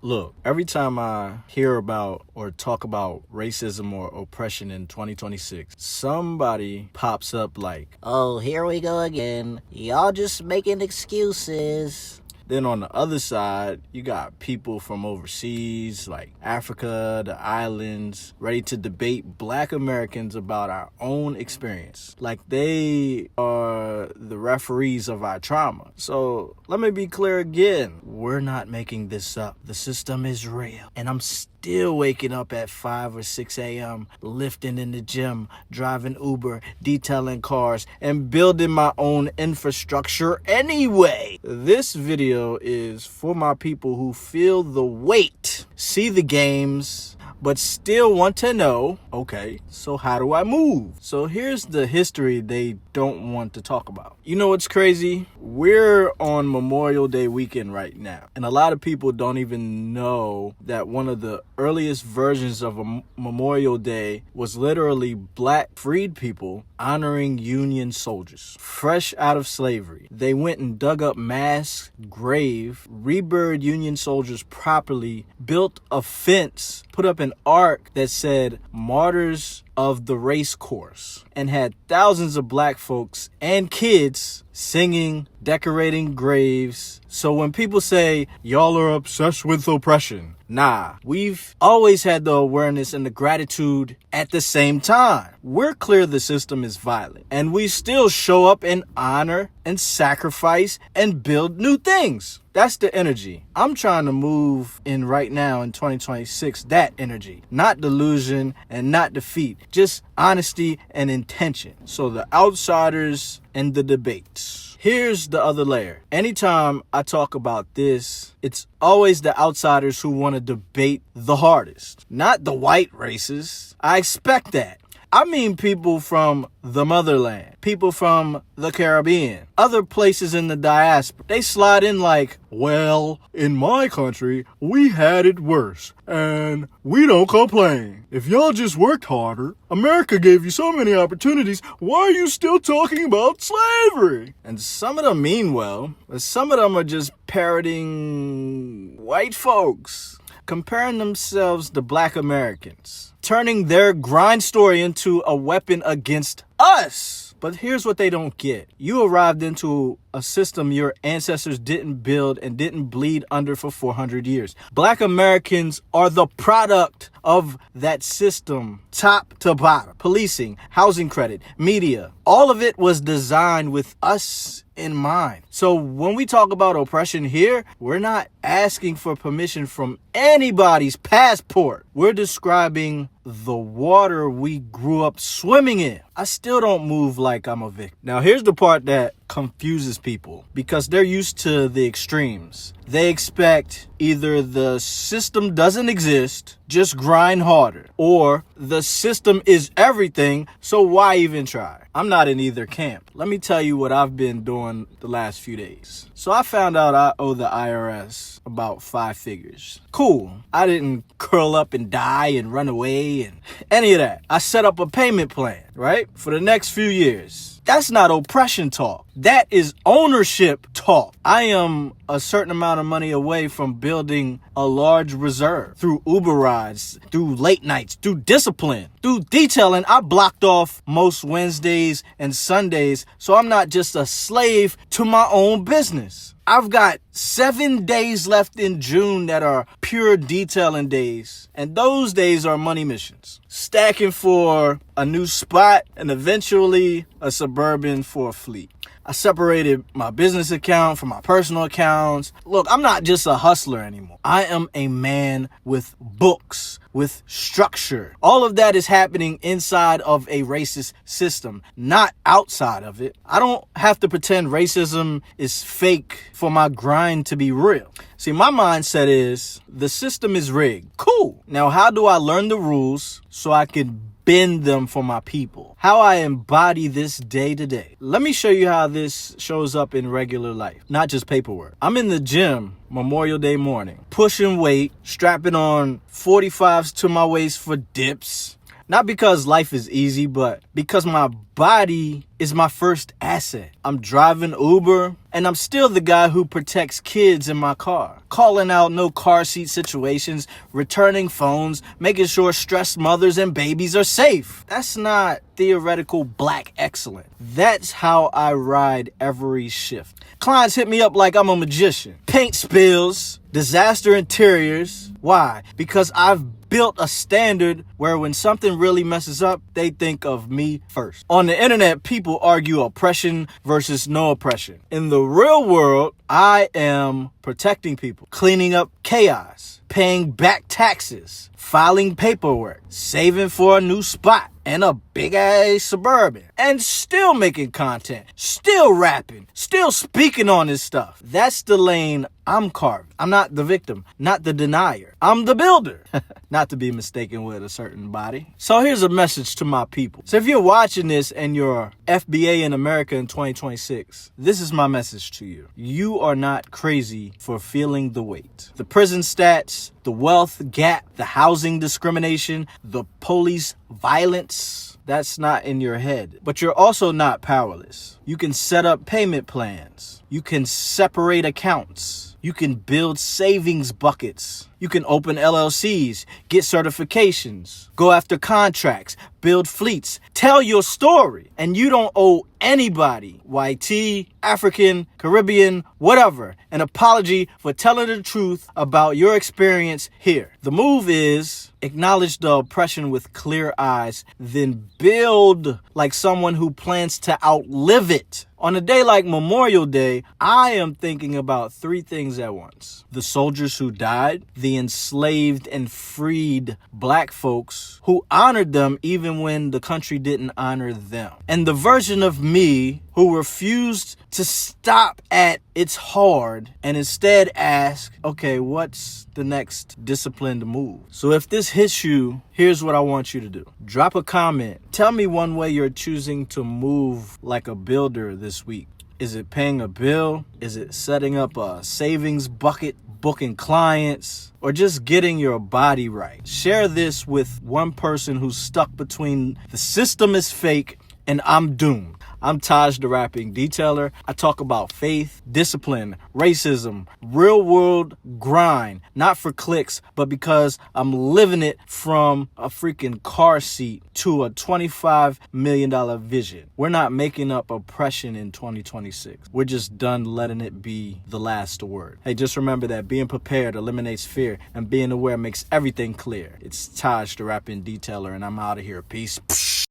Look, every time I hear about or talk about racism or oppression in 2026, somebody pops up like, "Oh, here we go again. Y'all just making excuses." then on the other side, you got people from overseas, like Africa, the islands, ready to debate Black Americans about our own experience. Like they are the referees of our trauma. So let me be clear again. We're not making this up. The system is real. And I'm still waking up at 5 or 6 a.m., lifting in the gym, driving Uber, detailing cars, and building my own infrastructure anyway. This video is for my people who feel the weight, see the games, but still want to know, okay, so how do I move? So here's the history they don't want to talk about. You know what's crazy? We're on Memorial Day weekend right now, and a lot of people don't even know that one of the earliest versions of a Memorial Day was literally Black freed people honoring Union soldiers fresh out of slavery. They went and dug up mass grave, reburied Union soldiers properly, built a fence, put up an arc that said Martyrs of the Race Course, and had thousands of Black folks and kids singing, decorating graves. So when people say, y'all are obsessed with oppression, nah, we've always had the awareness and the gratitude at the same time. We're clear the system is violent, and we still show up and honor and sacrifice and build new things. That's the energy. I'm trying to move in right now in 2026, that energy. Not delusion and not defeat, just honesty and intention. So the outsiders and the debates. Here's the other layer. Anytime I talk about this, it's always the outsiders who want to debate the hardest, not the white races. I expect that. I mean people from the motherland, people from the Caribbean, other places in the diaspora. They slide in like, well, in my country, we had it worse, and we don't complain. If y'all just worked harder, America gave you so many opportunities, why are you still talking about slavery? And some of them mean well, but some of them are just parroting white folks, comparing themselves to Black Americans, turning their grind story into a weapon against us. But here's what they don't get. You arrived into a system your ancestors didn't build and didn't bleed under for 400 years. Black Americans are the product of that system, top to bottom. Policing, housing credit, media, all of it was designed with us in mind. So when we talk about oppression here, we're not asking for permission from anybody's passport. We're describing the water we grew up swimming in. I still don't move like I'm a victim. Now here's the part that confuses people because they're used to the extremes. They expect either the system doesn't exist, just grind harder, or the system is everything, so why even try? I'm not in either camp. Let me tell you what I've been doing the last few days. So I found out I owe the IRS about 5 figures. Cool. I didn't curl up and die and run away and any of that. I set up a payment plan, right? For the next few years. That's not oppression talk. That is ownership talk. I am a certain amount of money away from building a large reserve through Uber rides, through late nights, through discipline, through detailing. I blocked off most Wednesdays and Sundays, so I'm not just a slave to my own business. I've got 7 days left in June that are pure detailing days, and those days are money missions. Stacking for a new spot and eventually a Suburban for a fleet. I separated my business account from my personal accounts. Look, I'm not just a hustler anymore. I am a man with books, with structure. All of that is happening inside of a racist system, not outside of it. I don't have to pretend racism is fake for my grind to be real. See, my mindset is the system is rigged. Cool. Now, how do I learn the rules so I can bend them for my people? How I embody this day to day. Let me show you how this shows up in regular life, not just paperwork. I'm in the gym Memorial Day morning, pushing weight, strapping on 45s to my waist for dips, Not because life is easy, but because my body is my first asset. I'm driving Uber, and I'm still the guy who protects kids in my car, calling out no car seat situations, returning phones, making sure stressed mothers and babies are safe. That's not theoretical black excellence. That's how I ride every shift. Clients hit me up like I'm a magician. Paint spills, disaster interiors. Why? Because I've built a standard where when something really messes up, they think of me first. On the internet, people argue oppression versus no oppression. In the real world, I am protecting people, cleaning up chaos, paying back taxes, filing paperwork, saving for a new spot and a big ass Suburban, and still making content, still rapping, still speaking on this stuff. That's the lane I'm carving. I'm not the victim, not the denier. I'm the builder. Not to be mistaken with a certain body. So here's a message to my people. So if you're watching this and you're FBA in America in 2026, this is my message to you. You are not crazy for feeling the weight. The prison stats, the wealth gap, the housing discrimination, the police violence, that's not in your head. But you're also not powerless. You can set up payment plans. You can separate accounts. You can build savings buckets. You can open LLCs, get certifications, go after contracts, build fleets, tell your story. And you don't owe anybody, YT, African, Caribbean, whatever, an apology for telling the truth about your experience here. The move is acknowledge the oppression with clear eyes, then build like someone who plans to outlive it. On a day like Memorial Day, I am thinking about three things at once. The soldiers who died, the enslaved and freed black folks who honored them even when the country didn't honor them, and the version of me who refused to stop at it's hard and instead ask, okay, what's the next disciplined move? So if this hits you, here's what I want you to do. Drop a comment. Tell me one way you're choosing to move like a builder this week. Is it paying a bill? Is it setting up a savings bucket, booking clients, or just getting your body right? Share this with one person who's stuck between the system is fake and I'm doomed. I'm Taj, the rapping detailer. I talk about faith, discipline, racism, real world grind, not for clicks, but because I'm living it from a freaking car seat to a $25 million vision. We're not making up oppression in 2026. We're just done letting it be the last word. Hey, just remember that being prepared eliminates fear and being aware makes everything clear. It's Taj, the rapping detailer, and I'm out of here. Peace.